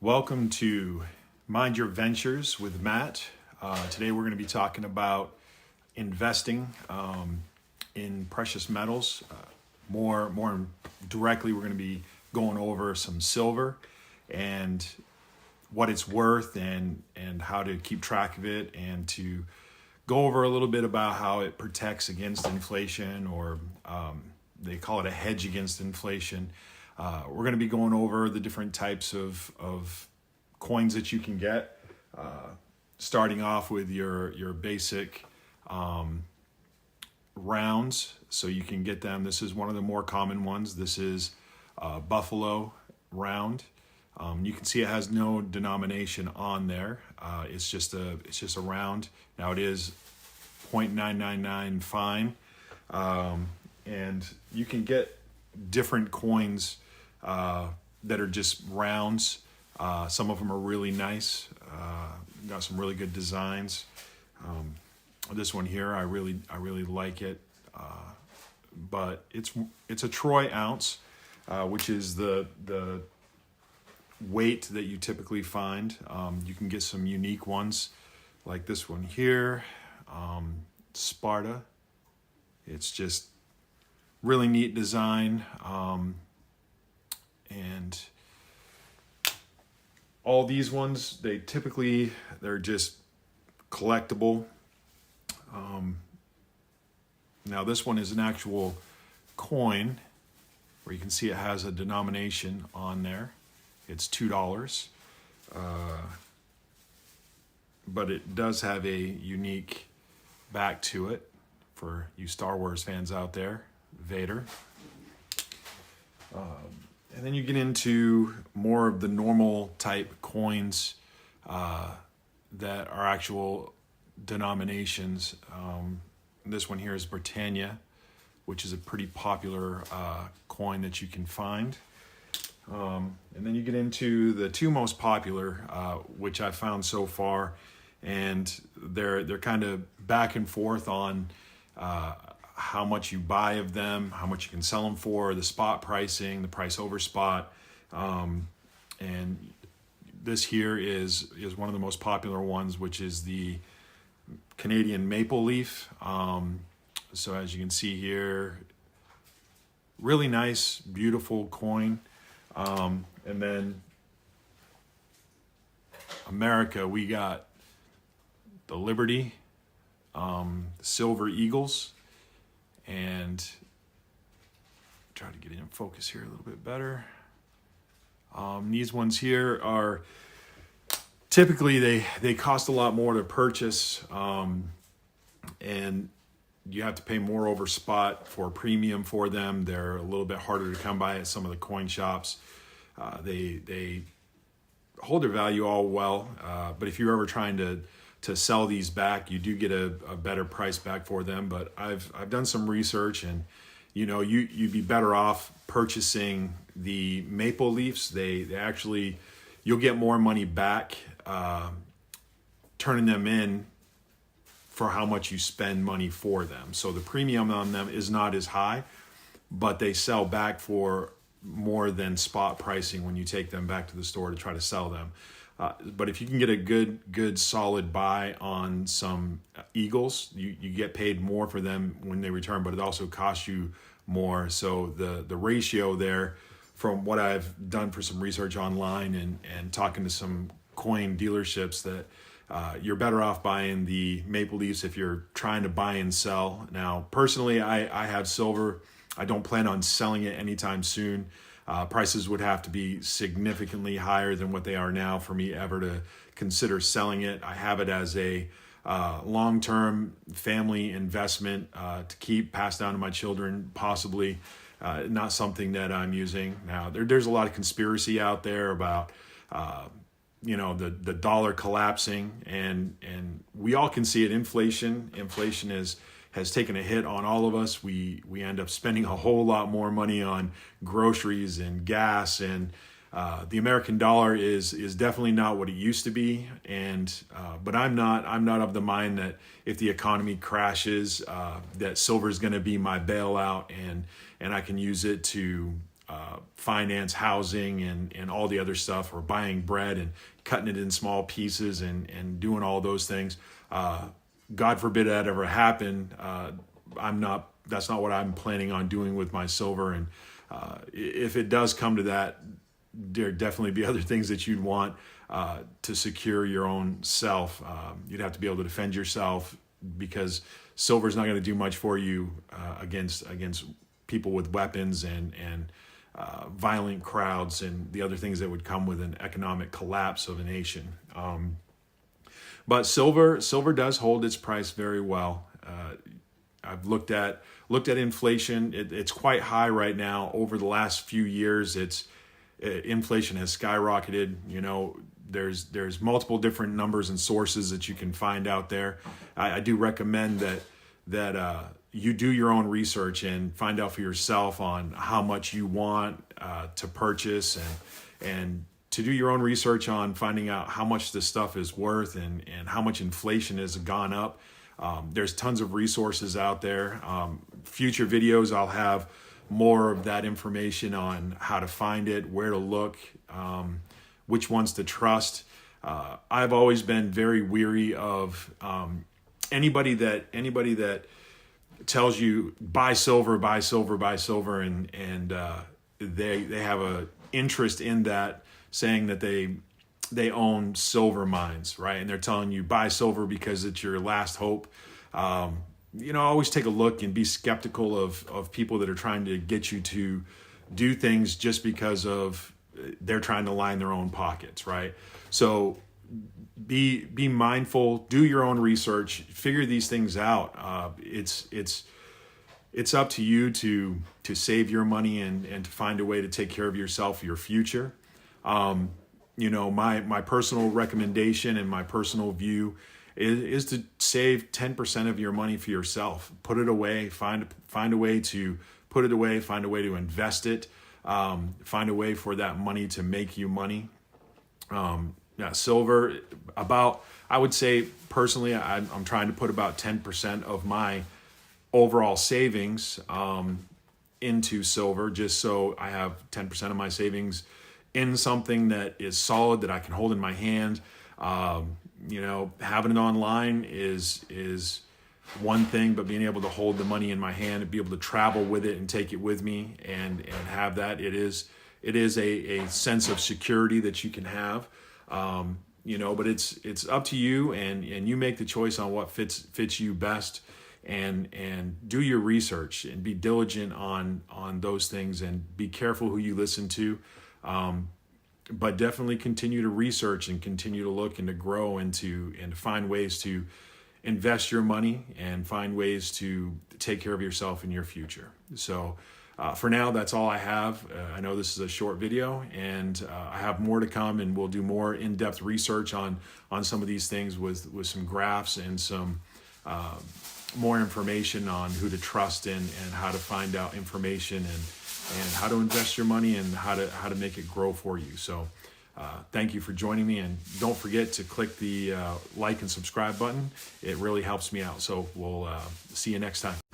Welcome to Mind Your Ventures with Matt. Today we're going to be talking about investing in precious metals. More directly, we're going to be going over some silver and what it's worth and how to keep track of it, and to go over a little bit about how it protects against inflation, or they call it a hedge against inflation. We're going to be going over the different types of coins that you can get, starting off with your basic rounds. So you can get them. This is one of the more common ones. This is Buffalo round. You can see it has no denomination on there. It's just a round. Now it is 0.999 fine, and you can get different coins that are just rounds. Some of them are really nice. Got some really good designs. This one here, I really like it. But it's a troy ounce, which is the weight that you typically find. You can get some unique ones like this one here, Sparta. It's just really neat design. And all these ones, they're just collectible. Now this one is an actual coin where you can see it has a denomination on there. It's $2. But it does have a unique back to it for you Star Wars fans out there, Vader. And then you get into more of the normal type coins that are actual denominations. This one here is Britannia, which is a pretty popular coin that you can find. And then you get into the two most popular, which I found so far, and they're kind of back and forth on how much you buy of them, how much you can sell them for, the spot pricing, the price over spot. And this here is one of the most popular ones, which is the Canadian maple leaf. So as you can see here, really nice, beautiful coin. And then America, we got the Liberty, Silver Eagles, and try to get in focus here a little bit better. These ones here are typically they cost a lot more to purchase, and you have to pay more over spot for a premium for them. They're a little bit harder to come by at some of the coin shops. They hold their value all well, but if you're ever trying to sell these back, you do get a better price back for them. But I've done some research, and you'd be better off purchasing the maple leafs. They actually, you'll get more money back turning them in for how much you spend money for them. So the premium on them is not as high, but they sell back for more than spot pricing when you take them back to the store to try to sell them. But if you can get a good solid buy on some Eagles, you get paid more for them when they return, but it also costs you more. So the ratio there, from what I've done for some research online and talking to some coin dealerships, that you're better off buying the maple leafs if you're trying to buy and sell. Now, personally, I have silver. I don't plan on selling it anytime soon. Prices would have to be significantly higher than what they are now for me ever to consider selling it. I have it as a long-term family investment to keep passed down to my children, possibly. Not something that I'm using now. There's a lot of conspiracy out there about the dollar collapsing, and we all can see it. Inflation has taken a hit on all of us. We end up spending a whole lot more money on groceries and gas, and the American dollar is definitely not what it used to be. And but I'm not of the mind that if the economy crashes, that silver is going to be my bailout, and I can use it to finance housing and all the other stuff, or buying bread and cutting it in small pieces and doing all those things. God forbid that ever happen. That's not what I'm planning on doing with my silver. And if it does come to that, there'd definitely be other things that you'd want to secure your own self. You'd have to be able to defend yourself, because silver is not going to do much for you against people with weapons and violent crowds and the other things that would come with an economic collapse of a nation. But silver does hold its price very well. I've looked at inflation. It's quite high right now. Over the last few years, inflation has skyrocketed. You know, there's multiple different numbers and sources that you can find out there. I do recommend that you do your own research and find out for yourself on how much you want to purchase, and to do your own research on finding out how much this stuff is worth and how much inflation has gone up. There's tons of resources out there. Future videos, I'll have more of that information on how to find it, where to look, which ones to trust. I've always been very weary of anybody that tells you buy silver, and they have a interest in that, saying that they own silver mines, right? And they're telling you buy silver because it's your last hope. Always take a look and be skeptical of people that are trying to get you to do things just because of they're trying to line their own pockets, right? So be mindful, do your own research, figure these things out. It's up to you to save your money and to find a way to take care of yourself, your future. My personal recommendation and my personal view is to save 10% of your money for yourself. Put it away, find a way to put it away, find a way to invest it, find a way for that money to make you money. Silver, I would say personally, I'm trying to put about 10% of my overall savings into silver, just so I have 10% of my savings in something that is solid, that I can hold in my hand. Having it online is one thing, but being able to hold the money in my hand and be able to travel with it and take it with me and have that, it is a sense of security that you can have. But it's up to you, and you make the choice on what fits you best, and do your research and be diligent on those things, and be careful who you listen to. But definitely continue to research and continue to look and to grow and to find ways to invest your money and find ways to take care of yourself in your future. So for now, that's all I have. I know this is a short video, and I have more to come, and we'll do more in-depth research on some of these things with some graphs and some more information on who to trust in and how to find out information and how to invest your money and how to make it grow for you. So thank you for joining me, and don't forget to click the like and subscribe button. It really helps me out. So we'll see you next time.